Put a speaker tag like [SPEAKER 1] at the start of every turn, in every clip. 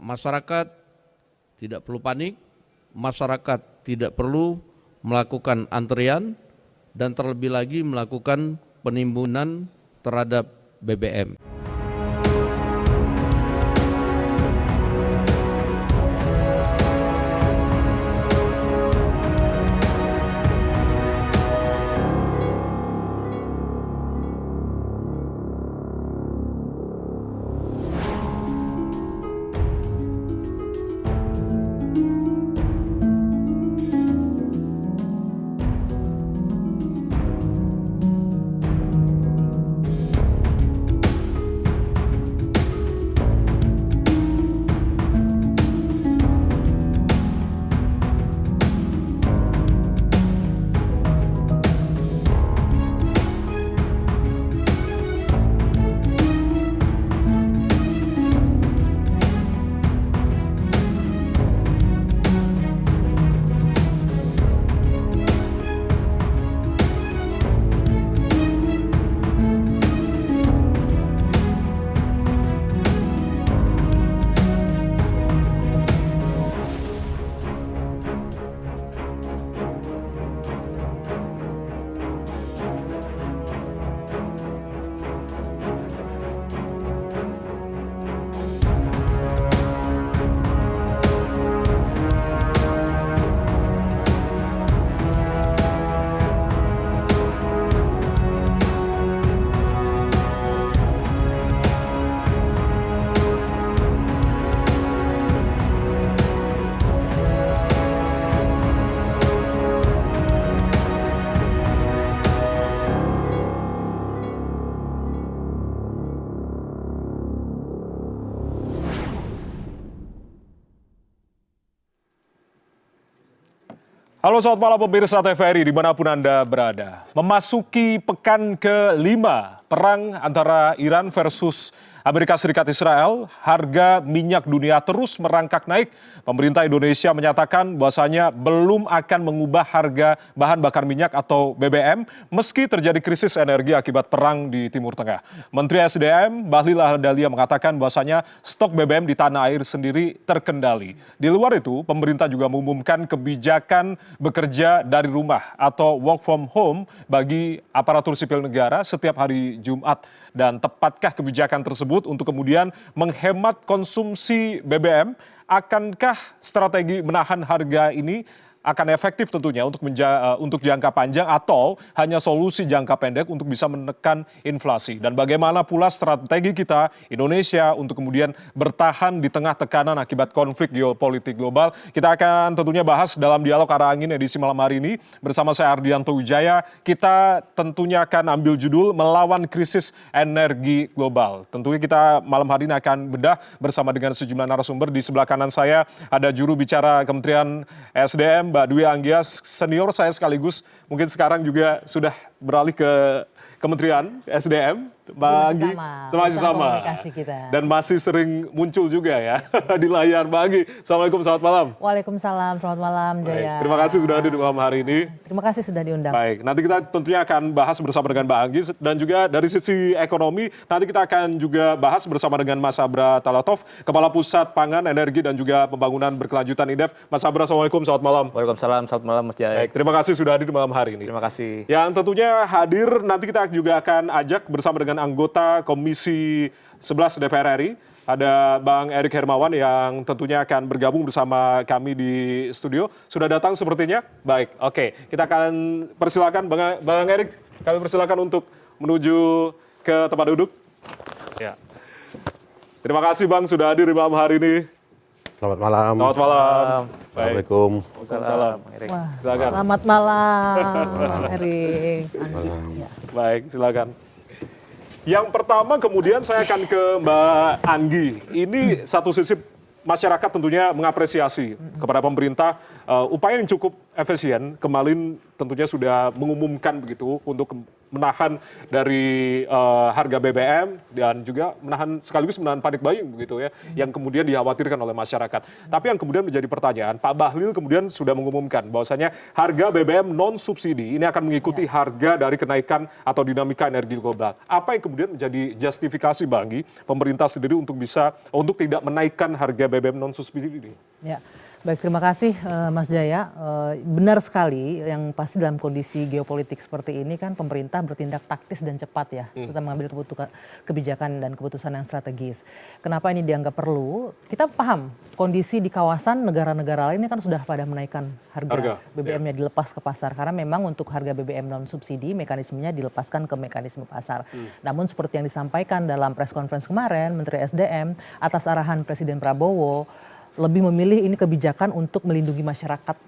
[SPEAKER 1] masyarakat tidak perlu panik, masyarakat tidak perlu melakukan antrian, dan terlebih lagi melakukan penimbunan terhadap BBM.
[SPEAKER 2] Halo, selamat malam pemirsa TVRI dimanapun Anda berada. Memasuki pekan ke-5 perang antara Iran versus Amerika Serikat Israel, harga minyak dunia terus merangkak naik. Pemerintah Indonesia menyatakan bahwasanya belum akan mengubah harga bahan bakar minyak atau BBM meski terjadi krisis energi akibat perang di Timur Tengah. Menteri SDM Bahlil Lahadalia mengatakan bahwasanya stok BBM di tanah air sendiri terkendali. Di luar itu, pemerintah juga mengumumkan kebijakan bekerja dari rumah atau work from home bagi aparatur sipil negara setiap hari Jumat. Dan tepatkah kebijakan tersebut untuk kemudian menghemat konsumsi BBM? Akankah strategi menahan harga ini akan efektif tentunya untuk jangka panjang atau hanya solusi jangka pendek untuk bisa menekan inflasi? Dan bagaimana pula strategi kita Indonesia untuk kemudian bertahan di tengah tekanan akibat konflik geopolitik global? Kita akan tentunya bahas dalam dialog Arah Angin edisi malam hari ini bersama saya Ardianto Wijaya. Kita tentunya akan ambil judul Melawan Krisis Energi Global. Tentunya kita malam hari ini akan bedah bersama dengan sejumlah narasumber. Di sebelah kanan saya ada juru bicara Kementerian SDM, Mbak Dwi Anggias, senior saya sekaligus, mungkin sekarang juga sudah beralih ke Kementerian SDM. Mbak Anggi, masih sama. Dan masih sering muncul juga ya di layar. Mbak Anggi, Assalamualaikum, selamat malam.
[SPEAKER 3] Waalaikumsalam, selamat malam Jaya.
[SPEAKER 2] Terima kasih sudah hadir di malam hari ini.
[SPEAKER 3] Terima kasih sudah diundang.
[SPEAKER 2] Baik, nanti kita tentunya akan bahas bersama dengan Mbak Anggi. Dan juga dari sisi ekonomi, nanti kita akan juga bahas bersama dengan Mas Abra Talatov, Kepala Pusat Pangan, Energi, dan juga Pembangunan Berkelanjutan INDEF. Mas Abra, Assalamualaikum, selamat malam.
[SPEAKER 4] Waalaikumsalam, selamat malam Mas Jaya.
[SPEAKER 2] Baik, terima kasih sudah hadir di malam hari ini.
[SPEAKER 4] Terima kasih.
[SPEAKER 2] Yang tentunya hadir, nanti kita juga akan ajak bersama dengan anggota Komisi 11 DPR RI. Ada Bang Erik Hermawan yang tentunya akan bergabung bersama kami di studio. Sudah datang sepertinya? Baik, oke. Kita akan persilakan Bang Erik, kami persilakan untuk menuju ke tempat duduk. Ya. Terima kasih Bang sudah hadir di malam hari ini.
[SPEAKER 5] Selamat malam.
[SPEAKER 2] Selamat malam.
[SPEAKER 5] Assalamualaikum.
[SPEAKER 2] Waalaikumsalam. Silakan.
[SPEAKER 3] Selamat malam, Erik.
[SPEAKER 2] Ya. Baik, silakan. Yang pertama kemudian saya akan ke Mbak Anggi. Ini satu sisi masyarakat tentunya mengapresiasi kepada pemerintah upaya yang cukup efisien. Kemarin tentunya sudah mengumumkan begitu untuk menahan dari harga BBM dan juga sekaligus menahan panik buying begitu ya, yang kemudian dikhawatirkan oleh masyarakat. Tapi yang kemudian menjadi pertanyaan, Pak Bahlil kemudian sudah mengumumkan bahwasanya harga BBM non subsidi ini akan mengikuti harga dari kenaikan atau dinamika energi global. Apa yang kemudian menjadi justifikasi bagi pemerintah sendiri untuk tidak menaikkan harga BBM non subsidi ini?
[SPEAKER 3] Ya, baik, terima kasih Mas Jaya. Benar sekali, yang pasti dalam kondisi geopolitik seperti ini kan pemerintah bertindak taktis dan cepat ya, serta mengambil kebijakan dan keputusan yang strategis. Kenapa ini dianggap perlu? Kita paham kondisi di kawasan negara-negara lain ini kan sudah pada menaikkan harga BBM-nya dilepas ke pasar, karena memang untuk harga BBM non subsidi mekanismenya dilepaskan ke mekanisme pasar. Namun seperti yang disampaikan dalam press conference kemarin, Menteri SDM atas arahan Presiden Prabowo lebih memilih ini kebijakan untuk melindungi masyarakat,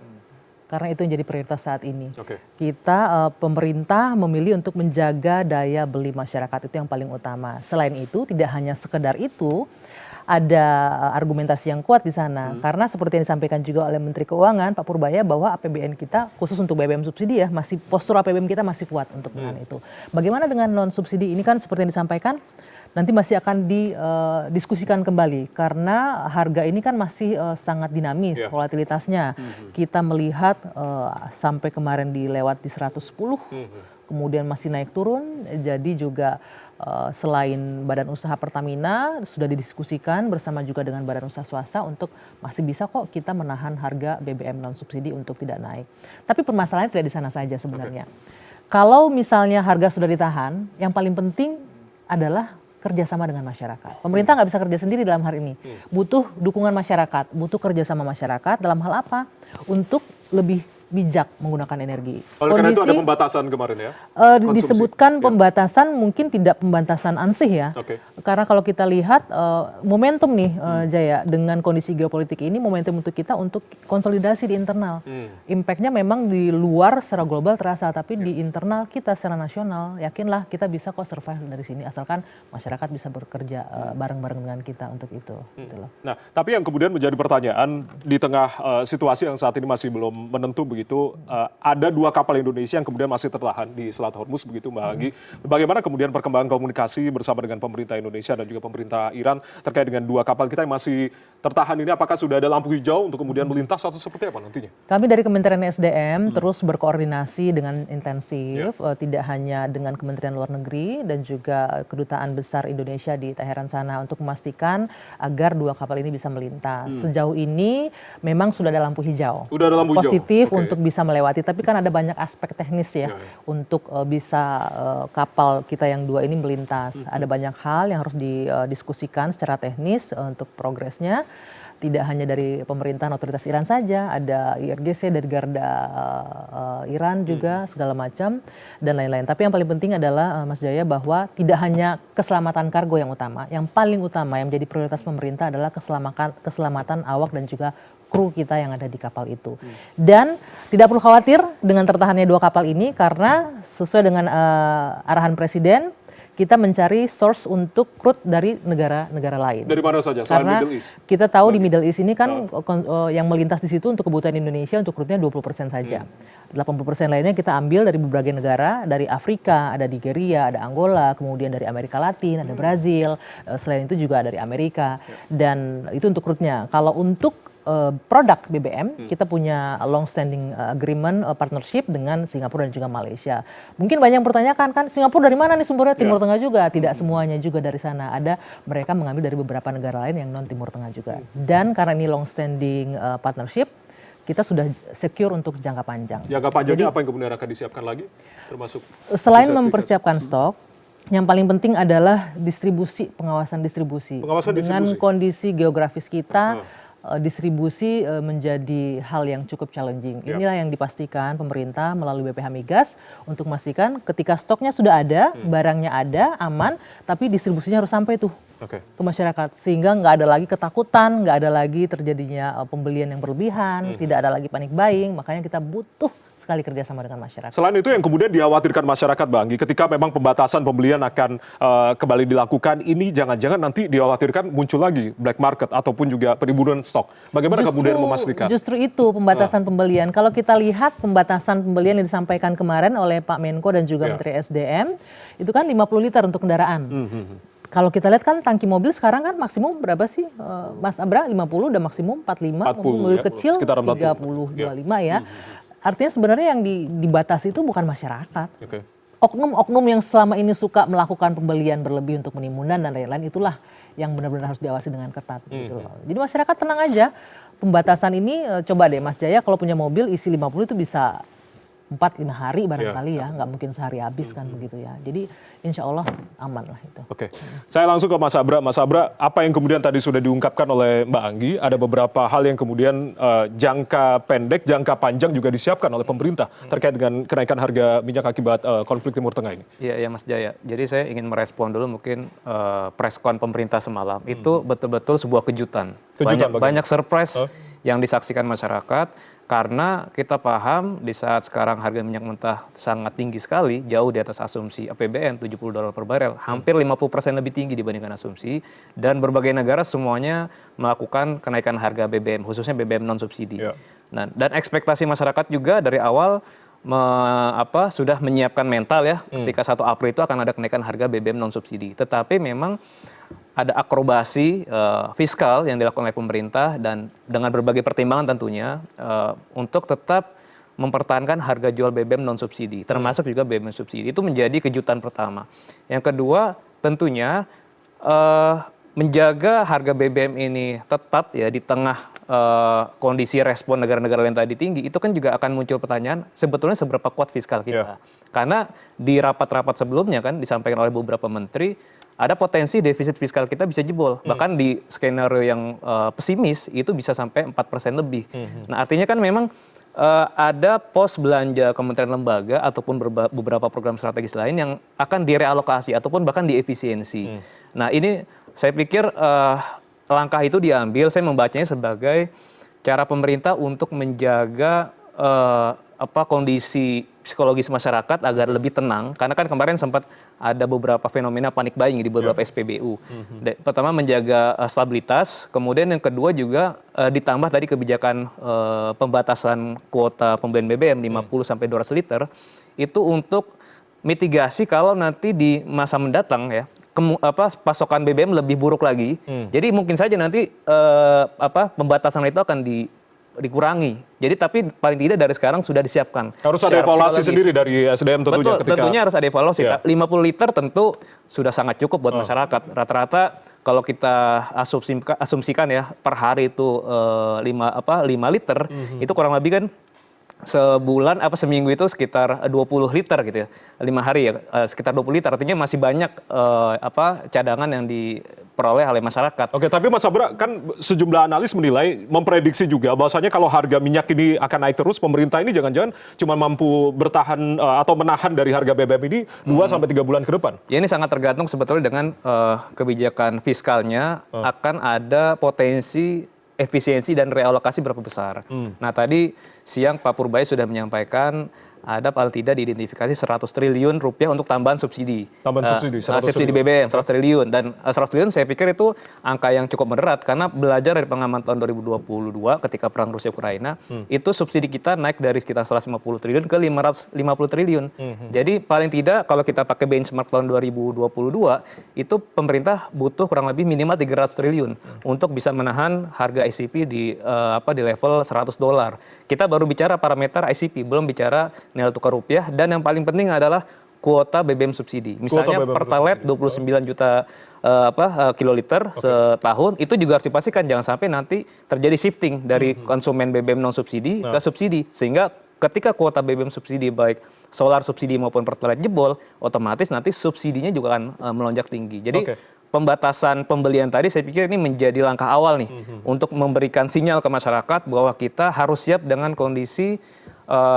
[SPEAKER 3] karena itu yang jadi prioritas saat ini. Kita pemerintah memilih untuk menjaga daya beli masyarakat, itu yang paling utama. Selain itu tidak hanya sekedar itu, ada argumentasi yang kuat di sana, karena seperti yang disampaikan juga oleh Menteri Keuangan Pak Purbaya bahwa APBN kita khusus untuk BBM subsidi ya, postur APBN kita masih kuat untuk menahan itu. Bagaimana dengan non subsidi ini kan seperti yang disampaikan nanti masih akan didiskusikan kembali, karena harga ini kan masih sangat dinamis volatilitasnya. Kita melihat sampai kemarin dilewat di 110, kemudian masih naik turun. Jadi juga selain Badan Usaha Pertamina sudah didiskusikan bersama juga dengan Badan Usaha Swasta untuk masih bisa kok kita menahan harga BBM non subsidi untuk tidak naik. Tapi permasalahannya tidak di sana saja sebenarnya. Kalau misalnya harga sudah ditahan, yang paling penting adalah kerjasama dengan masyarakat. Pemerintah nggak bisa kerja sendiri dalam hal ini. Butuh dukungan masyarakat, butuh kerjasama masyarakat dalam hal apa? Untuk lebih bijak menggunakan energi.
[SPEAKER 2] Oleh karena itu ada pembatasan kemarin ya?
[SPEAKER 3] Disebutkan pembatasan, mungkin tidak pembatasan ansih ya. Karena kalau kita lihat momentum nih Jaya, dengan kondisi geopolitik ini momentum untuk kita untuk konsolidasi di internal. Impact-nya memang di luar secara global terasa, tapi di internal kita secara nasional yakinlah kita bisa kok survive dari sini asalkan masyarakat bisa bekerja bareng-bareng dengan kita untuk itu. Gitu loh.
[SPEAKER 2] Nah, tapi yang kemudian menjadi pertanyaan di tengah situasi yang saat ini masih belum menentu begitu, ada 2 kapal Indonesia yang kemudian masih tertahan di Selat Hormuz begitu Mbak Anggi. Bagaimana kemudian perkembangan komunikasi bersama dengan pemerintah Indonesia dan juga pemerintah Iran terkait dengan 2 kapal kita yang masih tertahan ini? Apakah sudah ada lampu hijau untuk kemudian melintas atau seperti apa nantinya?
[SPEAKER 3] Kami dari Kementerian SDM terus berkoordinasi dengan intensif, tidak hanya dengan Kementerian Luar Negeri dan juga Kedutaan Besar Indonesia di Teheran sana untuk memastikan agar 2 kapal ini bisa melintas. Sejauh ini memang sudah ada lampu hijau.
[SPEAKER 2] Sudah ada lampu hijau.
[SPEAKER 3] Positif untuk bisa melewati, tapi kan ada banyak aspek teknis ya untuk bisa kapal kita yang 2 ini melintas. Ada banyak hal yang harus didiskusikan secara teknis untuk progresnya. Tidak hanya dari pemerintahan otoritas Iran saja, ada IRGC dari Garda Iran juga segala macam dan lain-lain. Tapi yang paling penting adalah Mas Jaya bahwa tidak hanya keselamatan kargo yang utama, yang paling utama yang menjadi prioritas pemerintah adalah keselamatan awak dan juga kru kita yang ada di kapal itu. Dan tidak perlu khawatir dengan tertahannya 2 kapal ini, karena sesuai dengan arahan Presiden, kita mencari source untuk crude dari negara-negara lain.
[SPEAKER 2] Dari mana saja? Selain
[SPEAKER 3] Karena
[SPEAKER 2] Middle East?
[SPEAKER 3] kita tahu di Middle East ini kan yang melintas di situ untuk kebutuhan Indonesia untuk crude-nya 20% saja. 80% lainnya kita ambil dari berbagai negara, dari Afrika, ada Nigeria, ada Angola, kemudian dari Amerika Latin, ada Brazil, selain itu juga dari Amerika. Dan itu untuk crude-nya. Kalau untuk produk BBM, kita punya long standing agreement partnership dengan Singapura dan juga Malaysia. Mungkin banyak yang bertanyakan kan Singapura dari mana nih sumbernya? Timur Tengah juga? Tidak semuanya juga dari sana. Ada mereka mengambil dari beberapa negara lain yang non Timur Tengah juga. Dan karena ini long standing partnership, kita sudah secure untuk jangka panjang.
[SPEAKER 2] Jangka panjangnya apa yang kemudian akan disiapkan lagi? Termasuk
[SPEAKER 3] selain mempersiapkan stok, yang paling penting adalah distribusi, pengawasan distribusi. Dengan kondisi geografis kita, distribusi menjadi hal yang cukup challenging. Inilah yang dipastikan pemerintah melalui BPH Migas untuk memastikan ketika stoknya sudah ada, barangnya ada, aman, tapi distribusinya harus sampai tuh ke masyarakat. Sehingga nggak ada lagi ketakutan, nggak ada lagi terjadinya pembelian yang berlebihan, tidak ada lagi panic buying, makanya kita butuh sekali kerjasama dengan masyarakat.
[SPEAKER 2] Selain itu yang kemudian dikhawatirkan masyarakat, Bang Anggi, ketika memang pembatasan pembelian akan kembali dilakukan, ini jangan-jangan nanti dikhawatirkan muncul lagi black market ataupun juga penimbunan stok. Bagaimana kemudian memastikan?
[SPEAKER 3] Justru itu pembatasan pembelian. Kalau kita lihat pembatasan pembelian yang disampaikan kemarin oleh Pak Menko dan juga Menteri SDM, itu kan 50 liter untuk kendaraan. Kalau kita lihat kan tangki mobil sekarang kan maksimum berapa sih, Mas Abra? 50 udah maksimum 45,
[SPEAKER 2] 40,
[SPEAKER 3] mobil
[SPEAKER 2] ya,
[SPEAKER 3] kecil
[SPEAKER 2] sekitar
[SPEAKER 3] 30, 25 ya. Artinya sebenarnya yang dibatasi itu bukan masyarakat. Oknum-oknum yang selama ini suka melakukan pembelian berlebih untuk penimbunan dan lain-lain, itulah yang benar-benar harus diawasi dengan ketat. Gitu loh. Jadi masyarakat tenang aja, pembatasan ini coba deh Mas Jaya kalau punya mobil isi 50 itu bisa 4-5 hari barangkali ya, nggak mungkin sehari habis kan begitu ya. Jadi insya Allah aman lah itu.
[SPEAKER 2] Oke, saya langsung ke Mas Abra. Mas Abra, apa yang kemudian tadi sudah diungkapkan oleh Mbak Anggi, ada beberapa hal yang kemudian jangka pendek, jangka panjang juga disiapkan oleh pemerintah terkait dengan kenaikan harga minyak akibat konflik Timur Tengah ini.
[SPEAKER 4] Iya, Mas Jaya. Jadi saya ingin merespon dulu mungkin preskon pemerintah semalam. Itu betul-betul sebuah kejutan. Banyak surprise yang disaksikan masyarakat. Karena kita paham di saat sekarang harga minyak mentah sangat tinggi sekali, jauh di atas asumsi APBN $70 per barel, hampir 50% lebih tinggi dibandingkan asumsi, dan berbagai negara semuanya melakukan kenaikan harga BBM, khususnya BBM non-subsidi. Nah, dan ekspektasi masyarakat juga dari awal sudah menyiapkan mental ya, ketika 1 April itu akan ada kenaikan harga BBM non-subsidi. Tetapi memang ada akrobasi fiskal yang dilakukan oleh pemerintah dan dengan berbagai pertimbangan tentunya untuk tetap mempertahankan harga jual BBM non-subsidi, termasuk juga BBM subsidi. Itu menjadi kejutan pertama. Yang kedua tentunya menjaga harga BBM ini tetap ya di tengah kondisi respon negara-negara lain tadi tinggi, itu kan juga akan muncul pertanyaan sebetulnya seberapa kuat fiskal kita. Karena di rapat-rapat sebelumnya kan disampaikan oleh beberapa menteri, ada potensi defisit fiskal kita bisa jebol. Bahkan di skenario yang pesimis itu bisa sampai 4% lebih. Nah artinya kan memang ada pos belanja kementerian lembaga ataupun beberapa program strategis lain yang akan direalokasi ataupun bahkan diefisiensi. Nah ini saya pikir langkah itu diambil, saya membacanya sebagai cara pemerintah untuk menjaga kondisi psikologis masyarakat agar lebih tenang, karena kan kemarin sempat ada beberapa fenomena panik buying di beberapa SPBU. Pertama menjaga stabilitas, kemudian yang kedua juga ditambah tadi kebijakan pembatasan kuota pembelian BBM 50 sampai 200 liter itu untuk mitigasi kalau nanti di masa mendatang ya pasokan BBM lebih buruk lagi. Jadi mungkin saja nanti pembatasan itu akan dikurangi. Jadi tapi paling tidak dari sekarang sudah disiapkan.
[SPEAKER 2] Harus ada evaluasi sendiri dari SDM tentunya.
[SPEAKER 4] Betul, tentunya harus ada evaluasi. 50 liter tentu sudah sangat cukup buat masyarakat. Rata-rata kalau kita asumsikan ya per hari itu 5 liter, itu kurang lebih kan sebulan seminggu itu sekitar 20 liter gitu ya. 5 hari ya sekitar 20 liter, artinya masih banyak cadangan yang diperoleh oleh masyarakat.
[SPEAKER 2] Oke, tapi Mas Abra, kan sejumlah analis menilai, memprediksi juga bahwasanya kalau harga minyak ini akan naik terus, pemerintah ini jangan-jangan cuma mampu bertahan atau menahan dari harga BBM ini 2 sampai 3 bulan ke depan.
[SPEAKER 4] Ya ini sangat tergantung sebetulnya dengan kebijakan fiskalnya, akan ada potensi efisiensi dan realokasi berapa besar. Nah tadi siang Pak Purbaya sudah menyampaikan ada paling tidak diidentifikasi 100 triliun rupiah untuk tambahan subsidi. Subsidi BBM 100 triliun. Dan 100 triliun saya pikir itu angka yang cukup moderat karena belajar dari pengalaman tahun 2022 ketika perang Rusia-Ukraina, itu subsidi kita naik dari sekitar 150 triliun ke 550 triliun. Jadi paling tidak kalau kita pakai benchmark tahun 2022, itu pemerintah butuh kurang lebih minimal 300 triliun untuk bisa menahan harga ICP di level $100. Kita baru bicara parameter ICP, belum bicara nilai tukar rupiah, dan yang paling penting adalah kuota BBM subsidi. Misalnya Pertalite 29 juta kiloliter setahun, itu juga harus dipastikan jangan sampai nanti terjadi shifting dari konsumen BBM non subsidi ke subsidi, sehingga ketika kuota BBM subsidi baik solar subsidi maupun Pertalite jebol, otomatis nanti subsidinya juga akan melonjak tinggi. Jadi pembatasan pembelian tadi saya pikir ini menjadi langkah awal nih untuk memberikan sinyal ke masyarakat bahwa kita harus siap dengan kondisi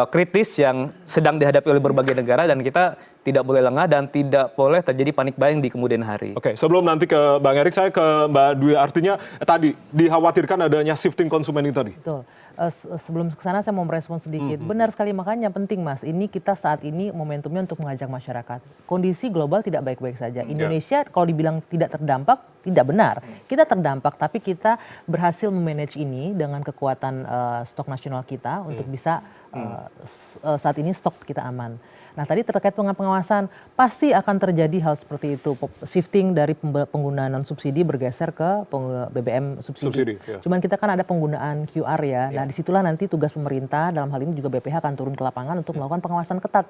[SPEAKER 4] kritis yang sedang dihadapi oleh berbagai negara dan kita tidak boleh lengah dan tidak boleh terjadi panik buying di kemudian hari.
[SPEAKER 2] Oke, sebelum nanti ke Bang Erik, saya ke Mbak Dwi. Artinya tadi dikhawatirkan adanya shifting konsumen itu tadi.
[SPEAKER 3] Betul. Sebelum ke sana saya mau merespon sedikit. Benar sekali, makanya penting Mas. Ini kita saat ini momentumnya untuk mengajak masyarakat. Kondisi global tidak baik-baik saja. Indonesia kalau dibilang tidak terdampak, tidak benar. Kita terdampak, tapi kita berhasil memanage ini dengan kekuatan stok nasional kita untuk bisa saat ini stok kita aman. Nah tadi terkait pengawasan, pasti akan terjadi hal seperti itu. Shifting dari penggunaan non subsidi bergeser ke BBM subsidi. Cuman kita kan ada penggunaan QR ya. Nah disitulah nanti tugas pemerintah, dalam hal ini juga BPH akan turun ke lapangan untuk melakukan pengawasan ketat.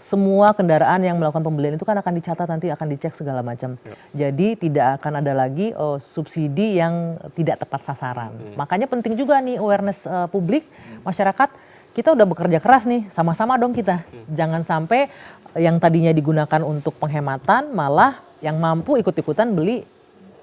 [SPEAKER 3] Semua kendaraan yang melakukan pembelian itu kan akan dicatat, nanti akan dicek segala macam. Jadi tidak akan ada lagi subsidi yang tidak tepat sasaran. Makanya penting juga nih awareness publik, masyarakat. Kita udah bekerja keras nih, sama-sama dong kita. Jangan sampai yang tadinya digunakan untuk penghematan, malah yang mampu ikut-ikutan beli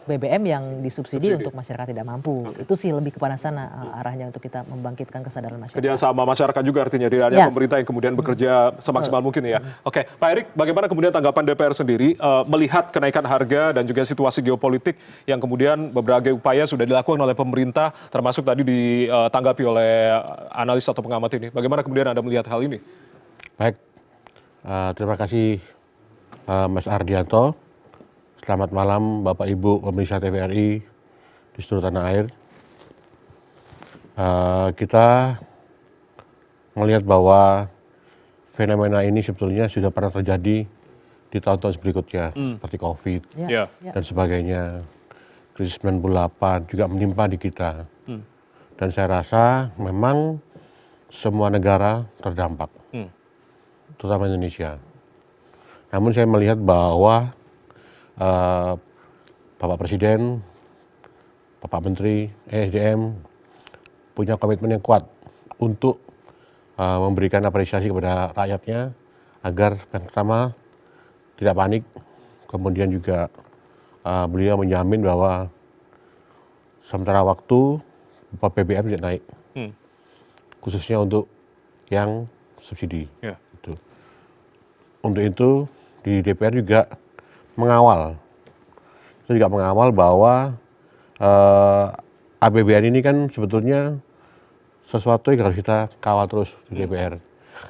[SPEAKER 3] BBM yang disubsidi untuk masyarakat tidak mampu. Itu sih lebih kepada sana arahnya untuk kita membangkitkan kesadaran masyarakat.
[SPEAKER 2] Kerjasama masyarakat juga artinya, tidak hanya pemerintah yang kemudian bekerja semaksimal mungkin ya. Oke, Pak Erik, bagaimana kemudian tanggapan DPR sendiri melihat kenaikan harga dan juga situasi geopolitik yang kemudian berbagai upaya sudah dilakukan oleh pemerintah, termasuk tadi ditanggapi oleh analis atau pengamat ini. Bagaimana kemudian Anda melihat hal ini?
[SPEAKER 5] Baik, terima kasih Mas Ardianto. Selamat malam Bapak Ibu pemirsa TVRI di seluruh tanah air. Kita melihat bahwa fenomena ini sebetulnya sudah pernah terjadi di tahun-tahun berikutnya, seperti COVID dan sebagainya. Krisis 98 juga menimpa di kita. Dan saya rasa memang semua negara terdampak, terutama Indonesia. Namun saya melihat bahwa Bapak Presiden, Bapak Menteri ESDM punya komitmen yang kuat untuk memberikan apresiasi kepada rakyatnya agar yang pertama tidak panik, kemudian juga beliau menjamin bahwa sementara waktu BBM tidak naik, khususnya untuk yang subsidi. Untuk itu di DPR juga mengawal bahwa APBN ini kan sebetulnya sesuatu yang harus kita kawal terus di DPR.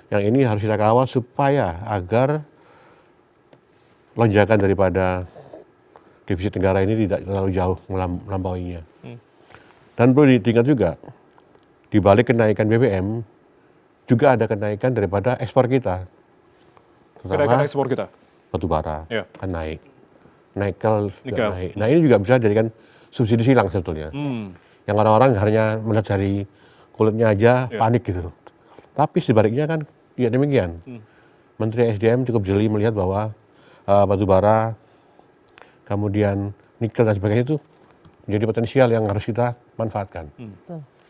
[SPEAKER 5] Yang ini harus kita kawal supaya agar lonjakan daripada defisit negara ini tidak terlalu jauh melampauinya. Dan perlu diingat juga, di balik kenaikan BBM juga ada kenaikan daripada ekspor kita.
[SPEAKER 2] Kenaikan ekspor kita?
[SPEAKER 5] Batu bara kan naik, nikel juga naik. Nah ini juga bisa dijadikan subsidi silang sebetulnya. Yang orang-orang hanya melihat dari kulitnya aja panik gitu. Tapi sebaliknya kan tidak demikian. Menteri SDM cukup jeli melihat bahwa batu bara, kemudian nikel dan sebagainya itu menjadi potensial yang harus kita manfaatkan.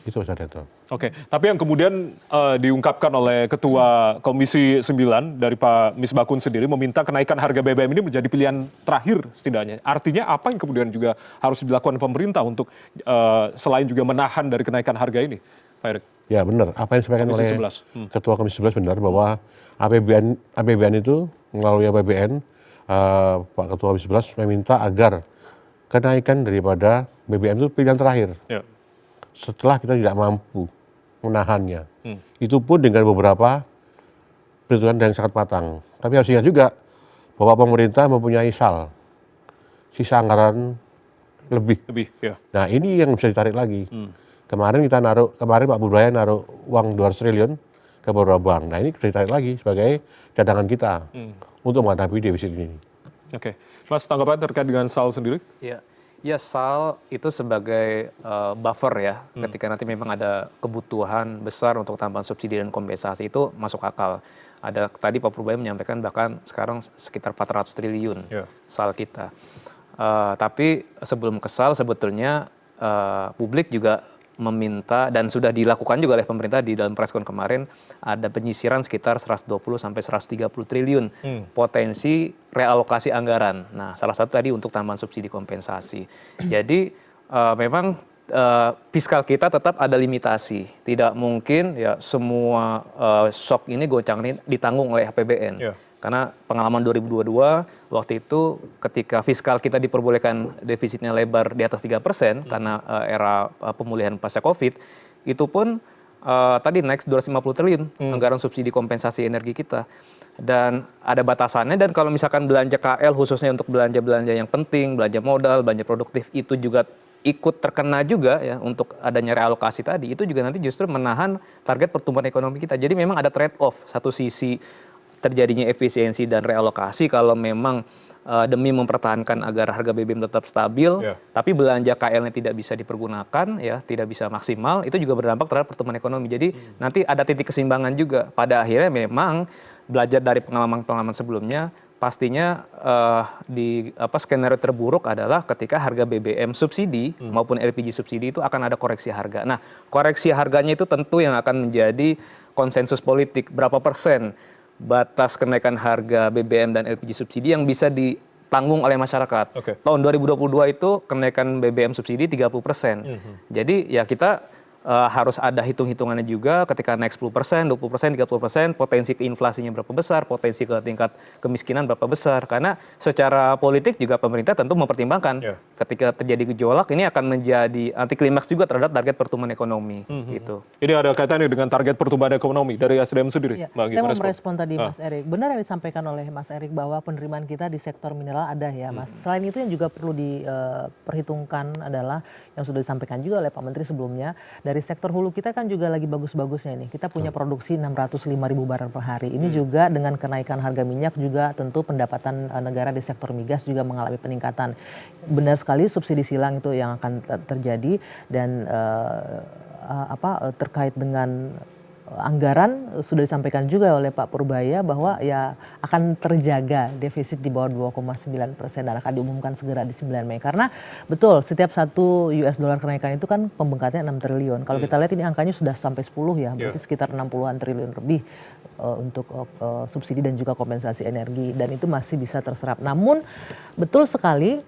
[SPEAKER 5] Itu Mas Ardianto.
[SPEAKER 2] Oke, tapi yang kemudian diungkapkan oleh Ketua Komisi 9 dari Pak Misbakun sendiri meminta kenaikan harga BBM ini menjadi pilihan terakhir setidaknya. Artinya apa yang kemudian juga harus dilakukan pemerintah untuk selain juga menahan dari kenaikan harga ini, Pak Erik?
[SPEAKER 5] Ya benar, apa yang disampaikan oleh Ketua Komisi 11 benar bahwa APBN itu melalui APBN Pak Ketua Komisi 11 meminta agar kenaikan daripada BBM itu pilihan terakhir. Setelah kita tidak mampu menahannya. Itu pun dengan beberapa perhitungan yang sangat matang. Tapi harus ingat juga bahwa pemerintah mempunyai sisa anggaran lebih. Nah ini yang bisa ditarik lagi. Kemarin Pak Budaya naruh uang 200 triliun ke beberapa bank. Nah ini bisa ditarik lagi sebagai cadangan kita untuk menghadapi defisit ini.
[SPEAKER 2] Oke, Mas tanggapan terkait dengan SAL sendiri?
[SPEAKER 4] Ya SAL itu sebagai buffer ya, ketika nanti memang ada kebutuhan besar untuk tambahan subsidi dan kompensasi itu masuk akal. Ada tadi Pak Purbaya menyampaikan bahkan sekarang sekitar 400 triliun SAL kita. Tapi sebelum ke SAL sebetulnya publik juga meminta dan sudah dilakukan juga oleh pemerintah di dalam preskon kemarin ada penyisiran sekitar 120 sampai 130 triliun potensi realokasi anggaran. Nah, salah satu tadi untuk tambahan subsidi kompensasi. Jadi memang fiskal kita tetap ada limitasi. Tidak mungkin ya semua shock ini goncang ini ditanggung oleh APBN. Karena pengalaman 2022 waktu itu ketika fiskal kita diperbolehkan defisitnya lebar di atas 3% karena era pemulihan pasca COVID, itu pun tadi naik 250 triliun anggaran subsidi kompensasi energi kita. Dan ada batasannya, dan kalau misalkan belanja KL khususnya untuk belanja-belanja yang penting, belanja modal, belanja produktif, itu juga ikut terkena juga ya untuk adanya realokasi tadi, itu juga nanti justru menahan target pertumbuhan ekonomi kita. Jadi memang ada trade off, satu sisi terjadinya efisiensi dan realokasi kalau memang demi mempertahankan agar harga BBM tetap stabil, tapi belanja KL-nya tidak bisa dipergunakan, ya tidak bisa maksimal, itu juga berdampak terhadap pertumbuhan ekonomi. Jadi nanti ada titik keseimbangan juga. Pada akhirnya memang belajar dari pengalaman-pengalaman sebelumnya, pastinya di skenario terburuk adalah ketika harga BBM subsidi maupun LPG subsidi itu akan ada koreksi harga. Nah, koreksi harganya itu tentu yang akan menjadi konsensus politik, berapa persen batas kenaikan harga BBM dan LPG subsidi yang bisa ditanggung oleh masyarakat. Tahun 2022 itu kenaikan BBM subsidi 30%. Jadi ya kita harus ada hitung-hitungannya juga ketika naik 10%, 20%, 30%, potensi keinflasinya berapa besar, potensi ke tingkat kemiskinan berapa besar. Karena secara politik juga pemerintah tentu mempertimbangkan ketika terjadi gejolak ini akan menjadi anti klimaks juga terhadap target pertumbuhan ekonomi. Gitu.
[SPEAKER 2] Ini ada kaitannya dengan target pertumbuhan ekonomi dari SDM sendiri.
[SPEAKER 3] Saya mau merespon tadi Mas Erik. Benar yang disampaikan oleh Mas Erik bahwa penerimaan kita di sektor mineral ada ya Mas. Selain itu yang juga perlu diperhitungkan adalah yang sudah disampaikan juga oleh Pak Menteri sebelumnya, dari sektor hulu kita kan juga lagi bagus-bagusnya nih. Kita punya produksi 605.000 barel per hari. Ini juga dengan kenaikan harga minyak juga tentu pendapatan negara di sektor migas juga mengalami peningkatan. Benar sekali subsidi silang itu yang akan terjadi, dan terkait dengan anggaran sudah disampaikan juga oleh Pak Purbaya bahwa ya akan terjaga defisit di bawah 2,9% dan akan diumumkan segera di 9 Mei. Karena betul setiap $1 kenaikan itu kan pembengkatnya 6 triliun. Kalau kita lihat ini angkanya sudah sampai 10 ya, berarti sekitar 60-an triliun lebih untuk subsidi dan juga kompensasi energi, dan itu masih bisa terserap. Namun betul sekali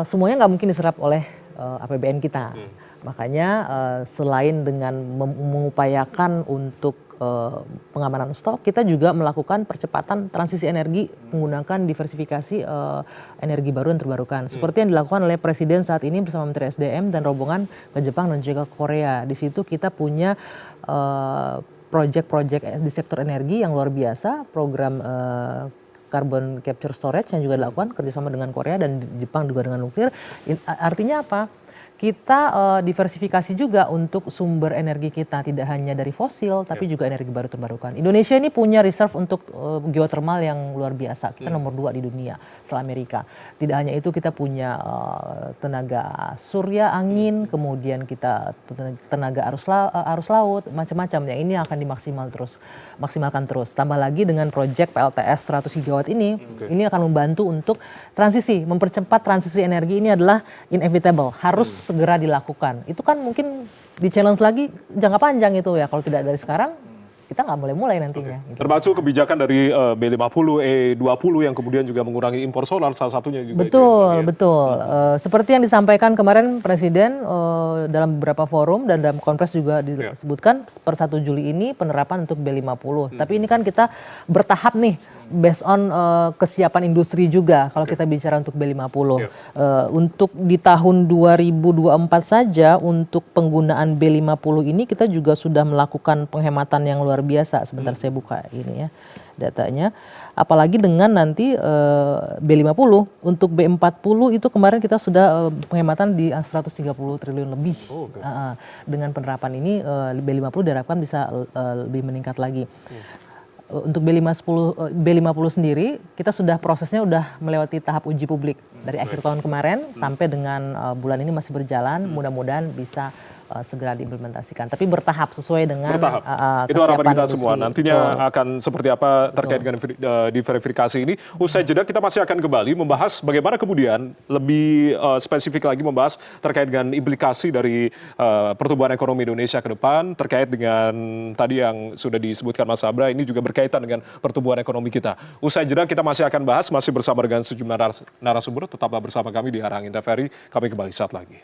[SPEAKER 3] semuanya nggak mungkin diserap oleh APBN kita. Makanya selain dengan mengupayakan untuk pengamanan stok, kita juga melakukan percepatan transisi energi menggunakan diversifikasi energi baru dan terbarukan. Seperti yang dilakukan oleh Presiden saat ini bersama Menteri SDM dan rombongan ke Jepang dan juga Korea. Di situ kita punya proyek-proyek di sektor energi yang luar biasa, program carbon capture storage yang juga dilakukan kerjasama dengan Korea dan Jepang juga dengan nuklir. Artinya apa? Kita diversifikasi juga untuk sumber energi kita, tidak hanya dari fosil tapi juga energi baru terbarukan. Indonesia ini punya reserve untuk geothermal yang luar biasa. Kita nomor 2 di dunia setelah Amerika. Tidak hanya itu, kita punya tenaga surya, angin, kemudian kita tenaga arus laut, macam-macam. Yang ini akan maksimalkan terus. Tambah lagi dengan proyek PLTS 100 gigawatt ini akan membantu untuk transisi, mempercepat transisi energi. Ini adalah inevitable, harus segera dilakukan. Itu kan mungkin di challenge lagi jangka panjang itu ya, kalau tidak dari sekarang kita nggak mulai nantinya. Gitu.
[SPEAKER 2] Termasuk kebijakan dari B50, E20 yang kemudian juga mengurangi impor solar, salah satunya juga.
[SPEAKER 3] Betul. Seperti yang disampaikan kemarin Presiden dalam beberapa forum dan dalam konferensi juga disebutkan per 1 Juli ini penerapan untuk B50. Tapi ini kan kita bertahap nih, based on kesiapan industri juga kalau kita bicara untuk B50. Untuk di tahun 2024 saja untuk penggunaan B50 ini kita juga sudah melakukan penghematan yang luar biasa. Sebentar saya buka ini ya datanya. Apalagi dengan nanti B50, untuk B40 itu kemarin kita sudah penghematan di 130 triliun lebih. Dengan penerapan ini B50 diharapkan bisa lebih meningkat lagi. Untuk B50 sendiri kita sudah prosesnya udah melewati tahap uji publik dari akhir tahun kemarin sampai dengan bulan ini masih berjalan, mudah-mudahan bisa segera diimplementasikan. Tapi bertahap sesuai dengan
[SPEAKER 2] itu harapan kita semua. Nantinya akan seperti apa terkait dengan diverifikasi ini. Usai jeda kita masih akan kembali membahas bagaimana kemudian lebih spesifik lagi membahas terkait dengan implikasi dari pertumbuhan ekonomi Indonesia ke depan, terkait dengan tadi yang sudah disebutkan Mas Abra, ini juga berkaitan dengan pertumbuhan ekonomi kita. Usai jeda kita masih akan bahas, masih bersama dengan sejumlah narasumber. Tetaplah bersama kami di Arahangin TVRI. Kami kembali saat lagi.